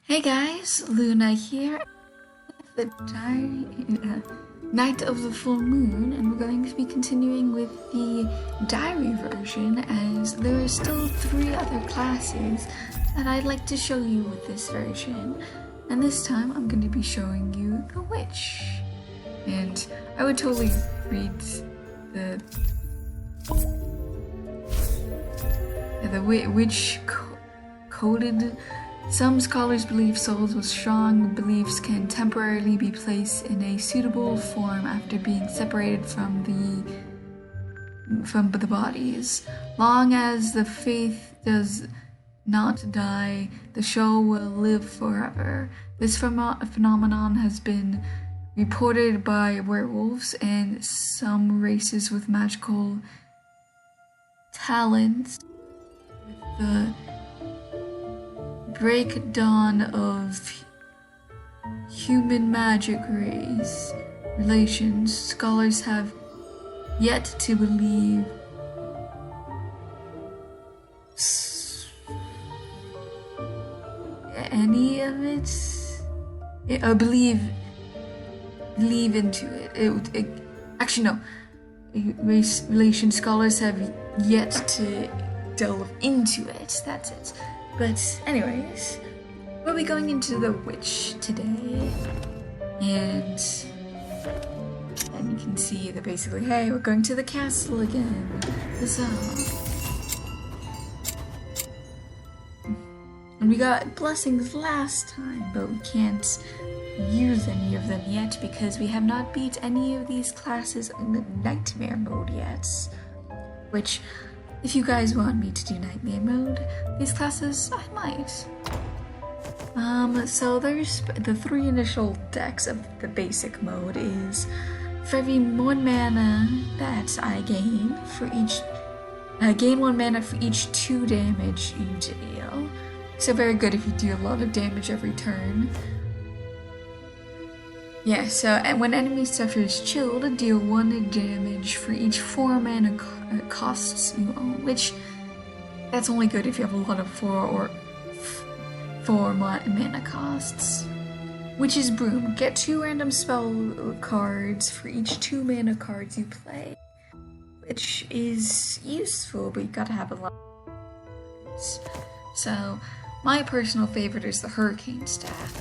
Hey guys, Luna here, the night of the full moon, and we're going to be continuing with the diary version as there are still 3 other classes that I'd like to show you with this version. And this time I'm going to be showing you the witch. And I would totally read the witch coded. Some scholars believe souls with strong beliefs can temporarily be placed in a suitable form after being separated from the bodies. Long as the faith does not die, the soul will live forever. This phenomenon has been reported by werewolves and some races with magical talents. With the breakdown of human magic race relations, scholars have yet to believe any of it. Believe into it. Actually, no. Race relation scholars have yet to delve into it. That's it. But anyways, we'll be going into the witch today, and you can see that basically, hey, we're going to the castle again. Huzzah! And we got blessings last time, but we can't use any of them yet because we have not beat any of these classes in the nightmare mode yet, which, if you guys want me to do nightmare mode, these classes, I might. So there's the 3 initial decks of the basic mode is for every 1 mana that I gain for each, gain 1 mana for each 2 damage you deal. So very good if you do a lot of damage every turn. Yeah, so and when enemy suffers chilled, deal 1 damage for each 4 mana costs you own, which that's only good if you have a lot of 4 mana costs. Witch's Broom, get 2 random spell cards for each 2 mana cards you play, which is useful, but you gotta have a lot of cards. So my personal favorite is the Hurricane Staff,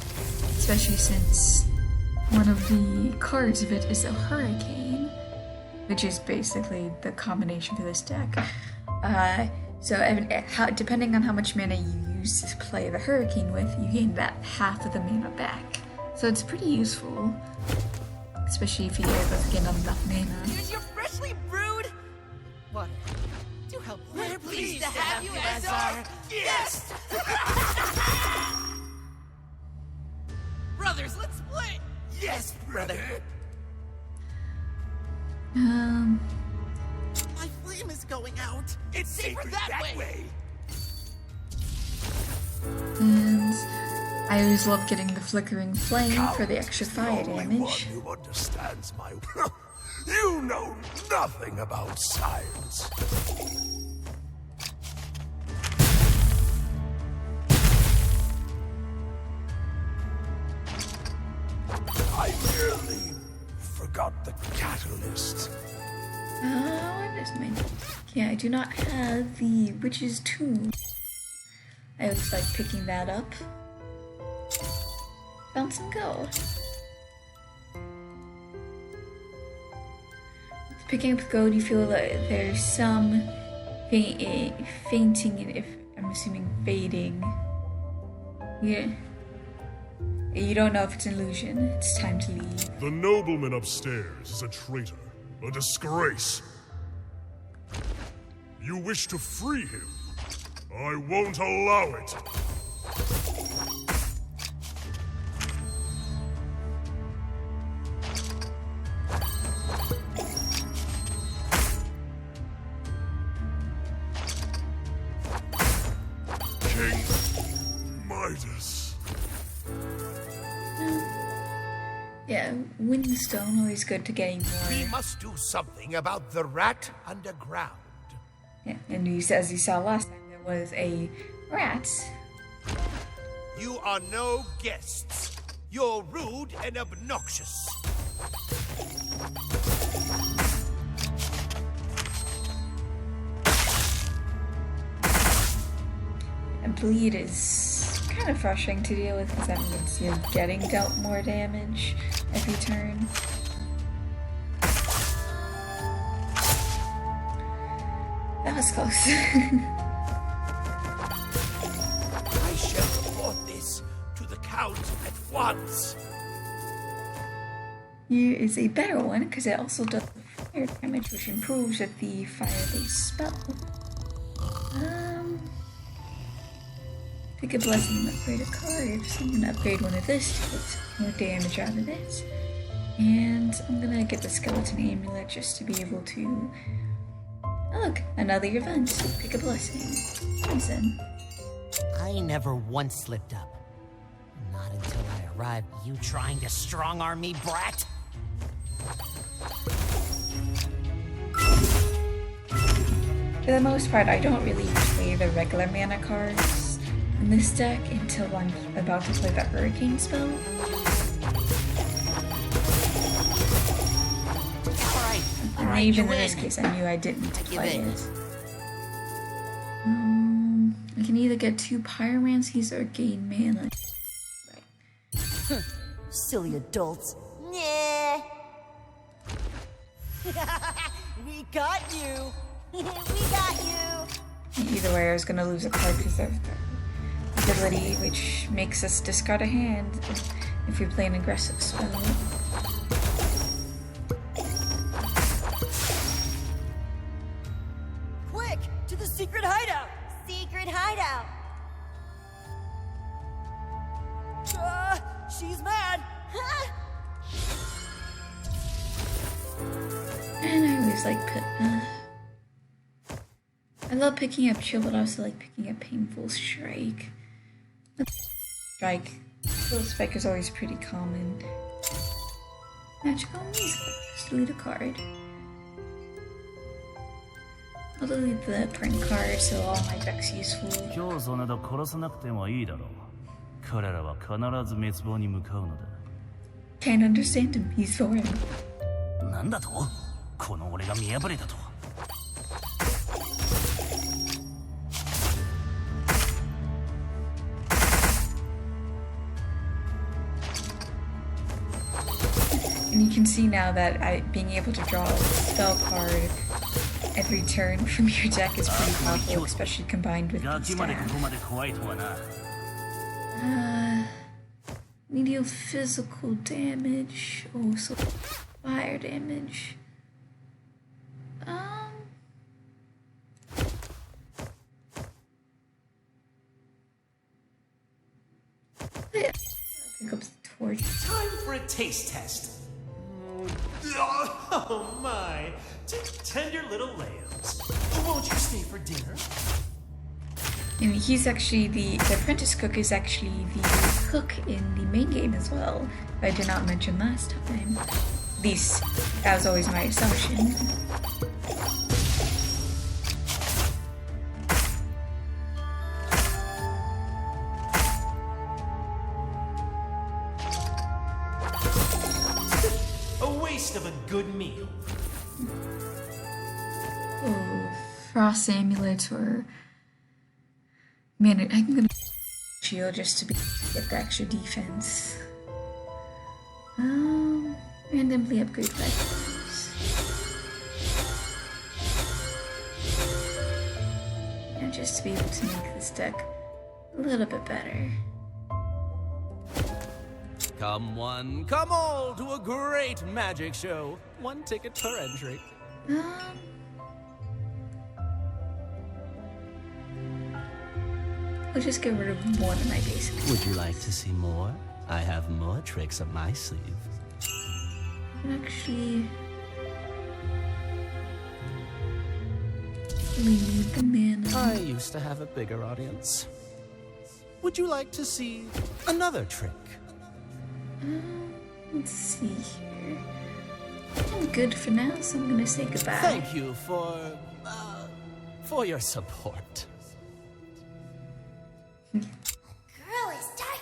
especially since one of the cards of it is a hurricane, which is basically the combination for this deck. Depending on how much mana you use to play the hurricane with, you gain that half of the mana back. So it's pretty useful, especially if you're able to get enough mana. Here's your freshly brewed water. Do help. We're pleased to have you as our guest. Brothers, let's play. Yes, brother. My flame is going out. It's safer that way. And I always love getting the flickering flame for the extra fire damage. Who understands my... You know nothing about science. I nearly forgot the catalyst. What is my... Yeah, I do not have the Witch's Tomb. I always like picking that up. Found some gold. Picking up gold, you feel like there's some fainting, if I'm assuming fading. Yeah. You don't know if it's an illusion. It's time to leave. The nobleman upstairs is a traitor, a disgrace. You wish to free him? I won't allow it. King Midas. Yeah, Windstone always good to getting We more. must do something about the rat underground. Yeah, and as you saw last time, there was a rat You are no guests. You're rude and obnoxious. Bleed is kind of frustrating to deal with because that means you're getting dealt more damage every turn. That was close. I shall report this to the Count at once. Here is a better one because it also does fire damage, which improves with the fire-based spell. Pick a blessing and upgrade a card. So I'm gonna upgrade one of this to get some more damage out of it. And I'm gonna get the skeleton amulet just to be able to. Oh, look, another event. Pick a blessing. Crimson. I never once slipped up. Not until I arrived. You trying to strong-arm me, brat? For the most part, I don't really play the regular mana cards in this deck until I'm about to play the Hurricane spell. And even in this case, I knew I didn't play it. I can either get 2 Pyromancies or gain mana. Right. Silly adults. Nah. We got you. We got you. Either way, I was gonna lose a card because of the ability, which makes us discard a hand if we play an aggressive spell. Quick, to the secret hideout. Secret hideout. She's mad. And I always like I love picking up chill, but I also like picking up painful strike. Full spike is always pretty common. Magical music. Just delete a card. I'll delete the print card so all my deck's useful. 今日そなど殺さなくてもいいだろう。彼らは必ず滅亡に向かうのだ。Can't understand him. He's foreign. なんだと？この俺が見破れたとは。And you can see now that being able to draw a spell card every turn from your deck is pretty powerful, especially combined with the staff. Need deal physical damage, also fire damage. Yeah. Pick up the torch. Time for a taste test. Oh my, tender little lambs. Won't you stay for dinner? And he's actually the apprentice cook is actually the cook in the main game as well. I did not mention last time. At least that was always my assumption. Of a good meal. Oh, frost amulet or man, I'm gonna shield just to get the extra defense. Randomly upgrade weapons. Yeah, just to be able to make this deck a little bit better. Come one, come all to a great magic show. 1 ticket per entry. I'll just get rid of one of my basics. Would you like to see more? I have more tricks up my sleeve. Actually, we need the mana. I used to have a bigger audience. Would you like to see another trick? Let's see here. I'm good for now, so I'm gonna say goodbye. Thank you for your support. Girl is dark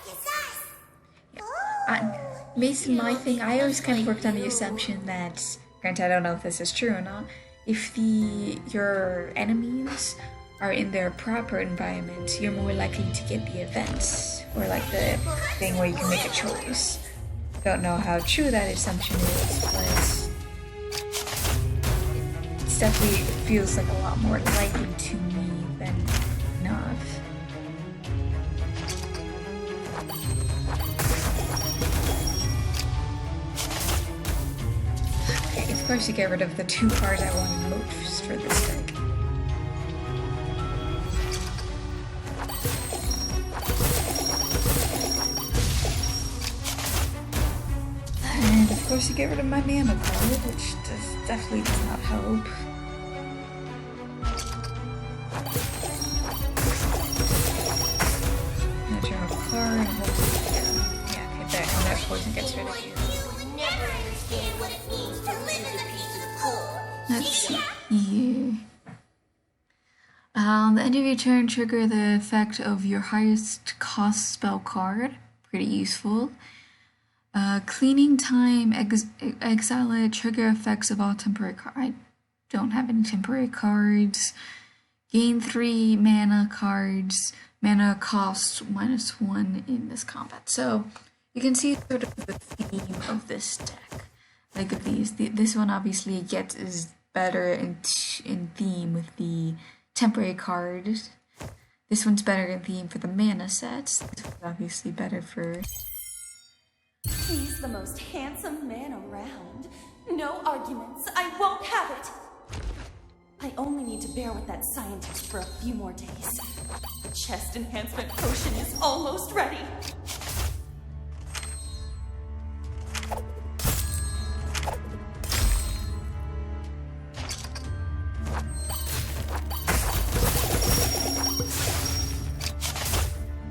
basically my thing, I always kind of worked on the assumption that, granted I don't know if this is true or not, if your enemies are in their proper environment, you're more likely to get the events, or like the thing where you can make a choice. Don't know how true that assumption is, but it definitely feels like a lot more likely to me than not. Okay, of course you get rid of the 2 cards I wanted most for this deck. And of course you get rid of my mana card, which definitely does not help. Now draw a card and hopefully, yeah, okay, there, and that poison gets rid of you. Let's see here. The end of your turn, trigger the effect of your highest cost spell card. Pretty useful. Cleaning time, exile trigger effects of all temporary cards. I don't have any temporary cards. Gain 3 mana cards. Mana cost -1 in this combat. So you can see sort of the theme of this deck. Like of these, this one obviously is better in theme with the temporary cards. This one's better in theme for the mana sets. This one's obviously better for. He's the most handsome man around. No arguments. I won't have it. I only need to bear with that scientist for a few more days. The chest enhancement potion is almost ready.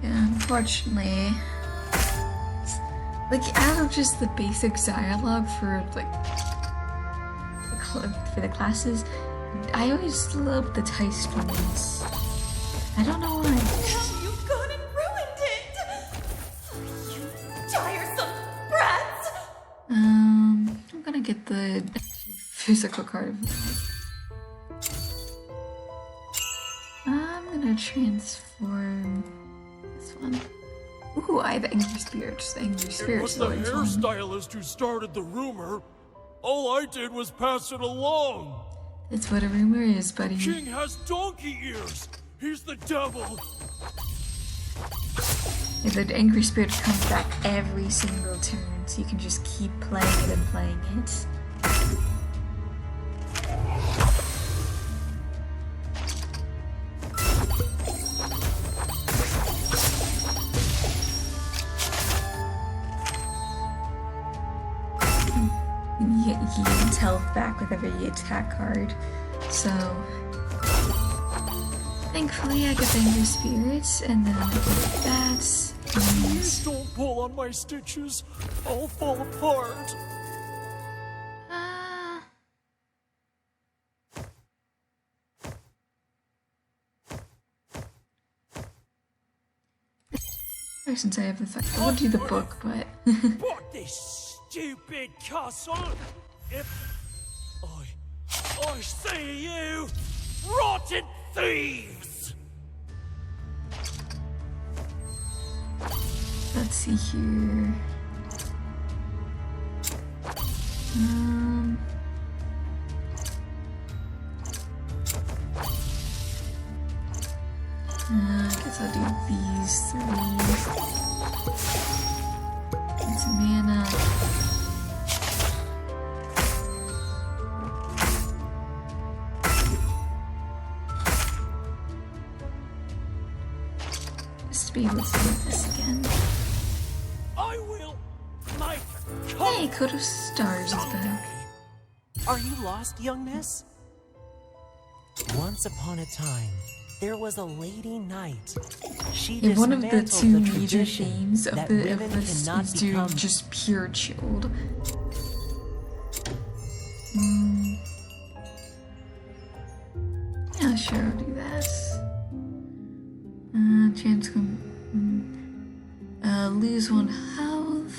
Yeah, unfortunately. Like, out of just the basic dialogue for, like, for the classes, I always love the Tice ones. I don't know why. You've gone and ruined it! You tiresome brats! I'm gonna get the physical card of life. I'm gonna transform this one. Ooh, I have Angry Spirits. Angry Spirits. It was the hairstylist who started the rumor. All I did was pass it along. That's what a rumor is, buddy. King has donkey ears. He's the devil. Yeah, the Angry Spirit comes back every single turn, so you can just keep playing it and playing it. He gains health back with every attack card, so thankfully I get the Angry Spirits, and then I get that. Please don't pull on my stitches. I'll fall apart. Since I have the fact, I would do the book, but Fuck this stupid castle! If I see you, rotten thieves! let's see here. I guess I'll do these 3. Get some mana. Just to be able to do this again. I will make Hey, Code of Stars is back. Are you lost, young miss? Once upon a time, there was a lady knight. She Yeah, one of the dismantled 2 the major tradition themes of that this women is cannot doing become just pure chilled. Yeah, sure, I'll do that. Chance lose 1 health.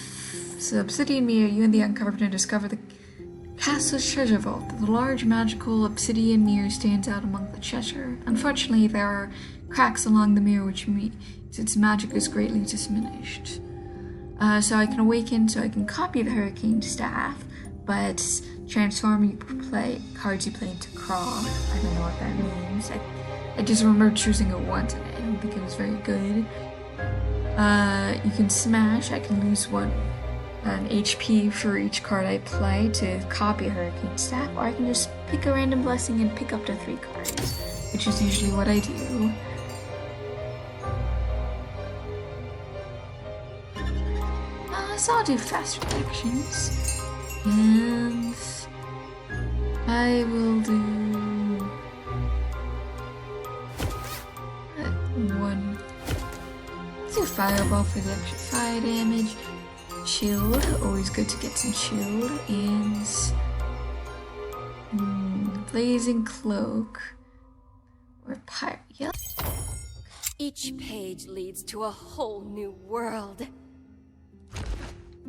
crafts. The obsidian mirror, you and the uncovered and discover the castle's treasure vault. The large magical obsidian mirror stands out among the treasure. Unfortunately, there are cracks along the mirror, which means its magic is greatly diminished. So I can awaken, so I can copy the hurricane staff, but transform cards you play into craw. I don't know what that means. I just remember choosing it once, and I don't think it was very good. You can smash. I can lose an HP for each card I play to copy a hurricane staff, or I can just pick a random blessing and pick up to 3 cards, which is usually what I do. So I'll do fast reactions, and I will do one. Let's do fireball for the extra fire damage. Shield, always good to get some shield, and blazing cloak or pirate. Yep. Each page leads to a whole new world.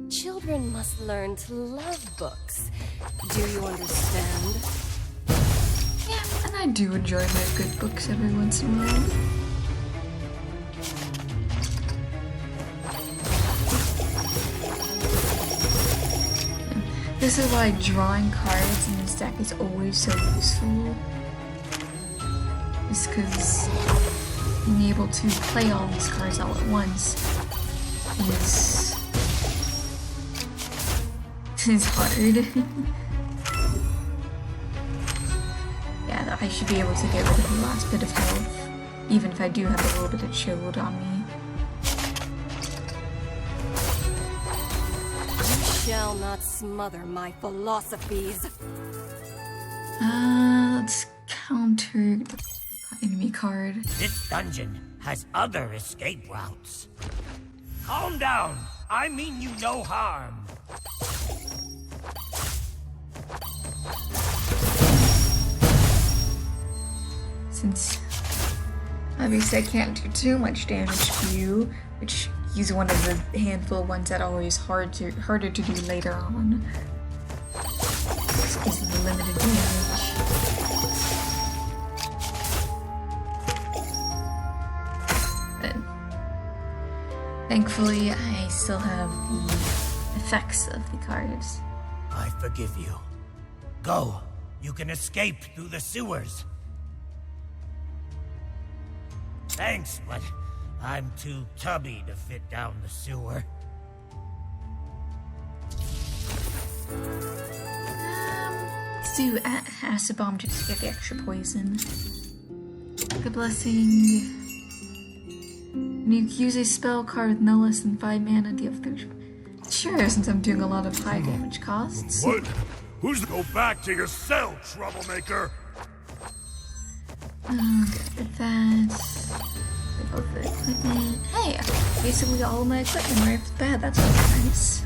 Children must learn to love books. Do you understand? Yeah, and I do enjoy my good books every once in a while. This is why drawing cards in this deck is always so useful. It's because being able to play all these cards all at once is hard. Yeah, I should be able to get rid of the last bit of health, even if I do have a little bit of shield on me. You shall not smother my philosophies. Let's counter the enemy card. This dungeon has other escape routes. Calm down. I mean you no harm. Since obviously I can't do too much damage to you, which he's one of the handful of ones that are always harder to do later on. Because of the limited damage. But thankfully I still have the effects of the cards. I forgive you. Go. You can escape through the sewers. Thanks, but I'm too tubby to fit down the sewer. Let's do acid bomb just to get the extra poison. The blessing. When you use a spell card with no less than 5 mana, deal 3. Sure, since I'm doing a lot of high damage costs. What? Who's go back to your cell, troublemaker? Get that. Both the equipment. Hey, basically all of my equipment right off the bat. That's really nice.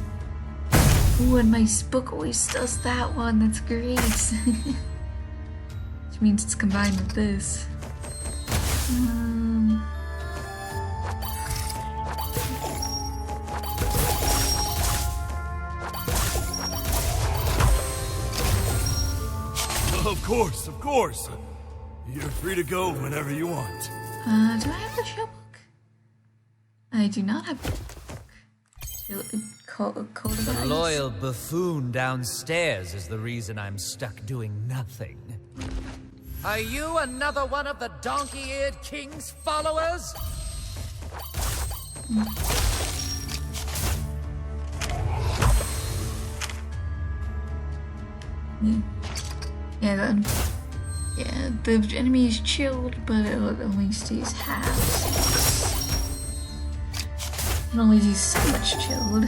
Ooh, and my book always does that one. That's great. Which means it's combined with this. Of course. You're free to go whenever you want. Do I have the show book? I do not have the book. The loyal buffoon downstairs is the reason I'm stuck doing nothing. Are you another one of the donkey-eared king's followers? Yeah, the enemy is chilled, but it only stays halves. It only sees so much chilled.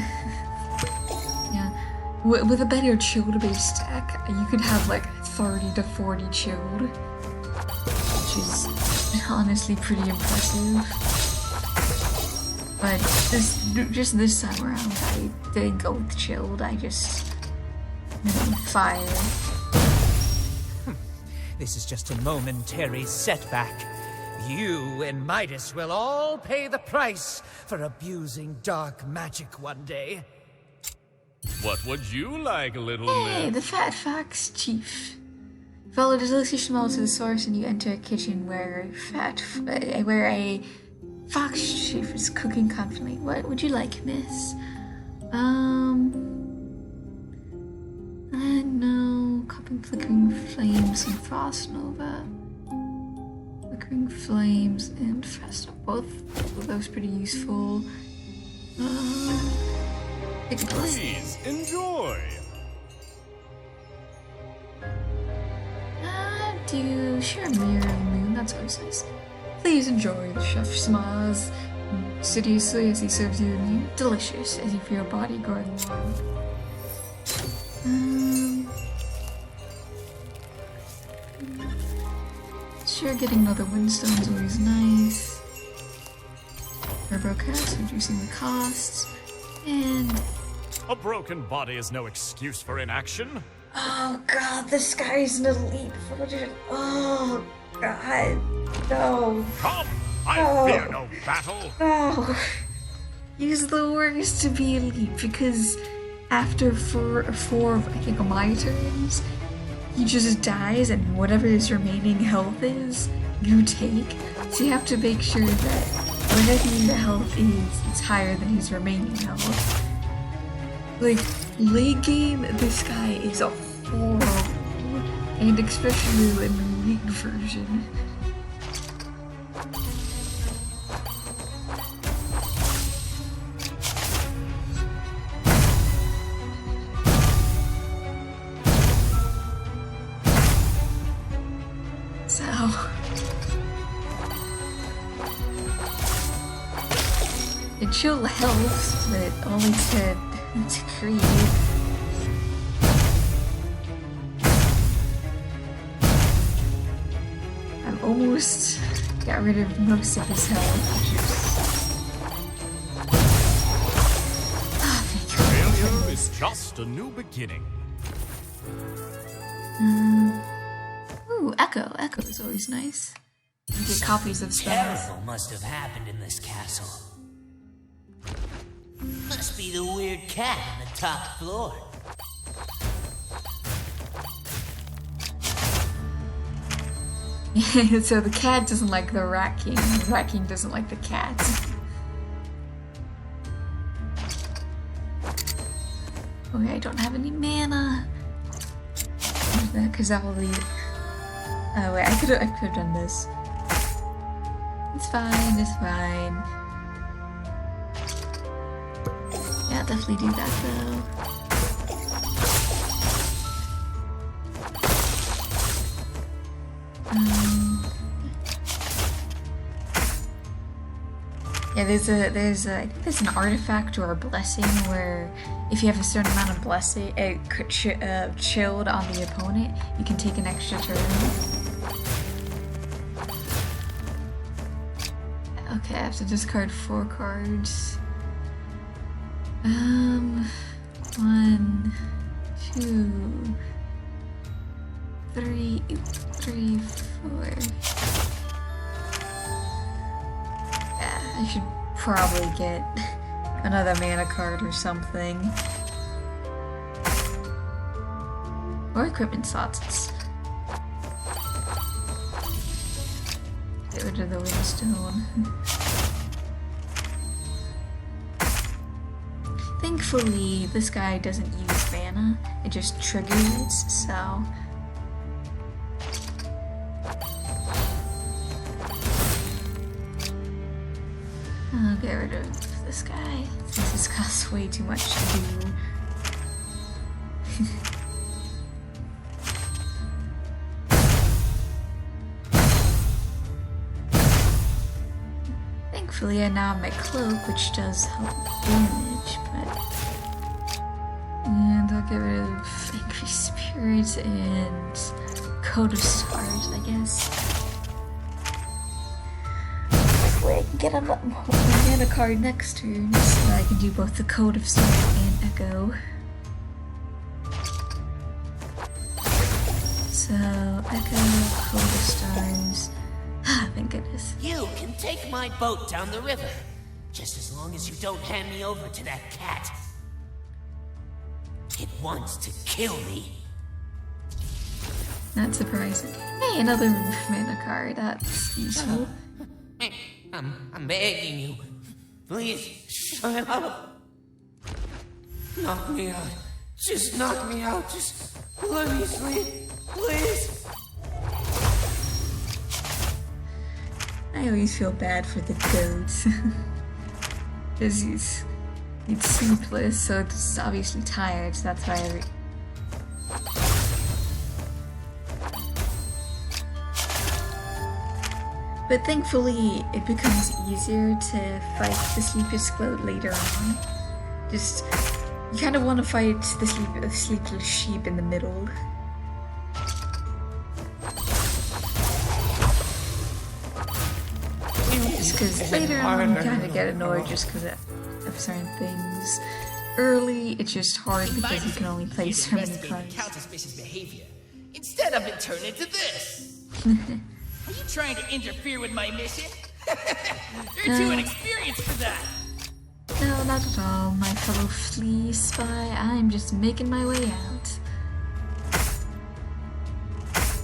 Yeah, with a better chilled base deck, you could have like 30 to 40 chilled, which is honestly pretty impressive. But just this time around, I didn't go with chilled. I just fire. This is just a momentary setback. You and Midas will all pay the price for abusing dark magic one day. What would you like, little Hey, the Fat Fox Chief. Follow the delicious smell to the source and you enter a kitchen where a fox chief is cooking confidently. What would you like, miss? No. Cupping flickering flames and frost nova. Flickering flames and frost nova. Both of those pretty useful. Please, enjoy. Sure, mirror of the moon, that's always nice. Please enjoy, the chef smiles seriously as he serves you a meal. Delicious, as you feel your body growing warm. Sure, getting another windstone is always nice. Turbo cast, reducing the costs. And... A broken body is no excuse for inaction. oh god, this guy's an elite forger. Oh god, no. Come, I fear no battle. No. He's the worst to be elite because after four of, I think, my turns, he just dies and whatever his remaining health is, you take. So you have to make sure that whatever your health is, it's higher than his remaining health. Like, late game, this guy is a horrible, and especially in the elite version. So... it chill helps, but only to create. I've almost got rid of most of his health. Failure is just a new beginning. Ooh, Echo. Echo is always nice. You get copies of spells. Terrible must have happened in this castle. Must be the weird cat on the top floor. So the cat doesn't like the Rat King, and the Rat King doesn't like the cat. Okay, I don't have any mana. Because that will leave. Oh wait, I could have done this. It's fine, it's fine. Yeah, definitely do that though. Yeah, there's I think there's an artifact or a blessing where if you have a certain amount of blessing, chilled on the opponent, you can take an extra turn. Okay, I have to discard 4 cards. 1, 2, 3, 4. Yeah, I should probably get another mana card or something. Or equipment slots. Get rid of the windstone. Thankfully, this guy doesn't use mana, it just triggers, so... I'll get rid of this guy, since this costs way too much to do. Thankfully, I now have my cloak, which does help damage, but... And I'll get rid of Angry Spirits and Code of Stars, I guess. Hopefully I can get a mana card next turn, so I can do both the Code of Stars and Echo. So, Echo, Code of Stars... Ah, thank goodness. You can take my boat down the river, just as long as you don't hand me over to that cat. It wants to kill me. Not surprising. Hey, another mana card. That's useful. I'm begging you. Please, shut up. Knock me out. Just knock me out. Just let me sleep. Please. I always feel bad for the goats. Because he's sleepless, so it's obviously tired, so that's why But thankfully, it becomes easier to fight the sleepless goat later on. Just, you kind of want to fight the sleepless sheep in the middle. Just because later on you kind of get annoyed just because of certain things. Early, it's just hard because you can only play so many cards. Instead of it turn into this. Are you trying to interfere with my mission? You're too inexperienced for that. No, not at all, my fellow flea spy. I'm just making my way out.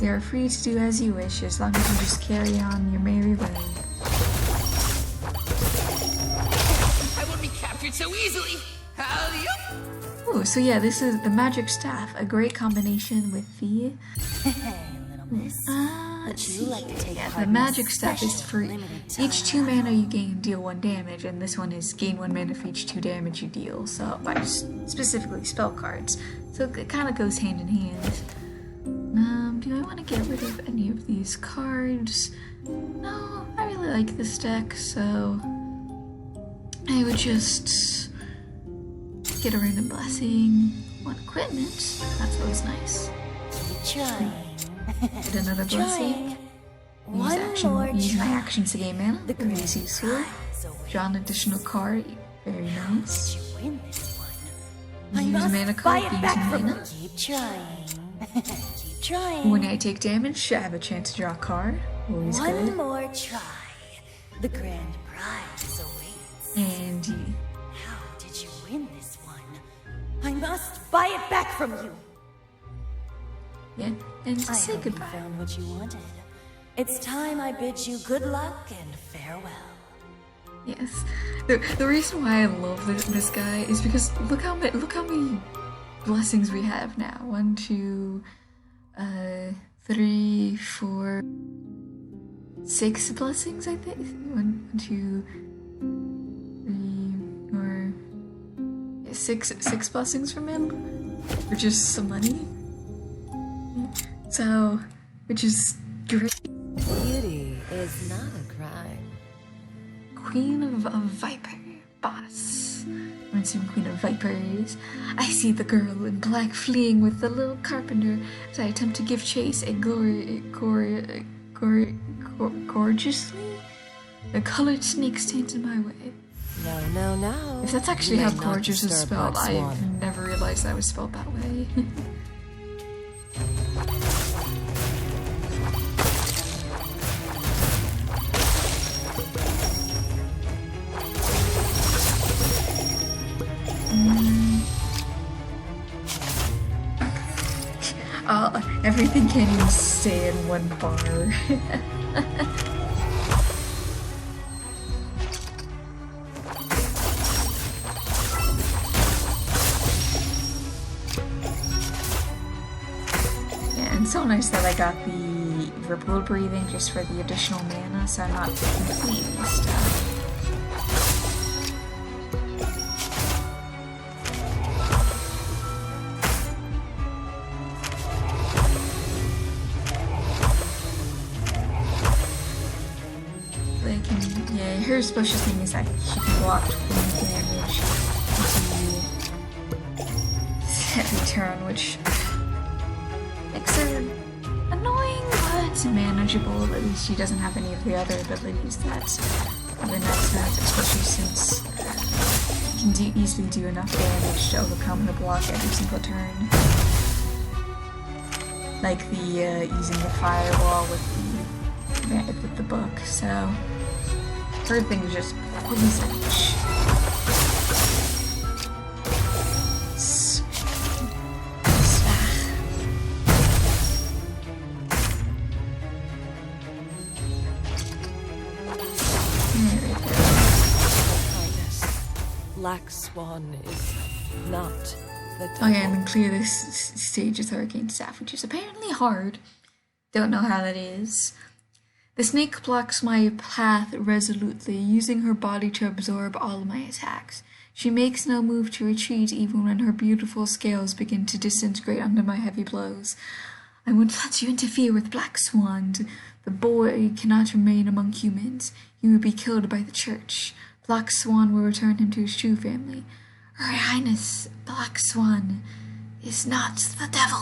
You are free to do as you wish, as long as you just carry on your merry way. I won't be captured so easily. Howdy up. Oh, so yeah, this is the magic staff, a great combination with the. The magic staff is for each 2 mana you gain, deal 1 damage, and this one is gain 1 mana for each 2 damage you deal. So by specifically spell cards, so it kind of goes hand in hand. Do I want to get rid of any of these cards? No, I really like this deck, so I would just get a random blessing, 1 equipment. That's always nice. Get another blessing. Use my actions to gain mana. Very useful. Draw an additional card. Very nice. Use mana card. Use mana. When I take damage, I have a chance to draw a card. Always good. One more try. The grand prize awaits. And How did you win this one? I must buy it back from you. yeah, and I say hope goodbye. you found what you wanted. It's time I bid you good luck and farewell. Yes. The reason why I love this guy is because look how many blessings we have now. 1, 2, 3, 4, 6 blessings, I think. 1, 2, 3, 4, yeah, 6 blessings from him, for just some money. So, which is great. Beauty is not a crime. Queen of Viper, boss. I'm assuming Queen of Vipers. I see the girl in black fleeing with the little carpenter as I attempt to give chase gorgeously. A colored snake stands in my way. No. If that's actually how gorgeous is spelled, I've never realized that was spelled that way. Everything can't even stay in one bar. Yeah, and so nice that I got the ripple breathing just for the additional mana, so I'm not completely stuck. Her special thing is that she can block 20 damage every turn, which makes her annoying but manageable. At least she doesn't have any of the other abilities that other knights have, especially since you can easily do enough damage to overcome the block every single turn. Like the using the firewall with the book, so her thing is just poison. Black Swan is not the devil. Oh yeah, and then clear this stage with Hurricane Staff, which is apparently hard. Don't know how that is. The snake blocks my path resolutely, using her body to absorb all of my attacks. She makes no move to retreat even when her beautiful scales begin to disintegrate under my heavy blows. I won't let you interfere with Black Swan. The boy cannot remain among humans. He will be killed by the church. Black Swan will return him to his true family. Her Highness, Black Swan, is not the devil.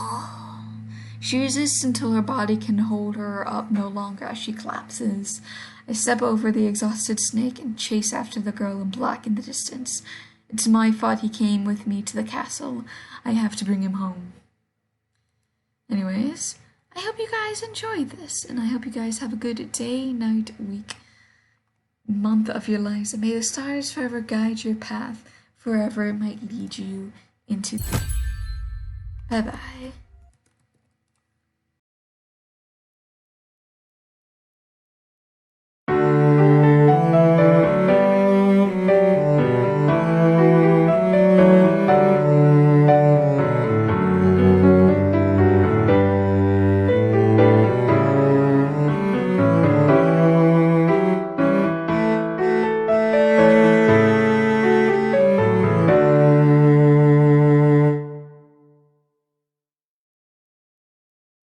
She resists until her body can hold her up no longer as she collapses. I step over the exhausted snake and chase after the girl in black in the distance. It's my fault he came with me to the castle. I have to bring him home. Anyways, I hope you guys enjoyed this, and I hope you guys have a good day, night, week, month of your lives, and may the stars forever guide your path, forever it might lead you into. Bye-bye.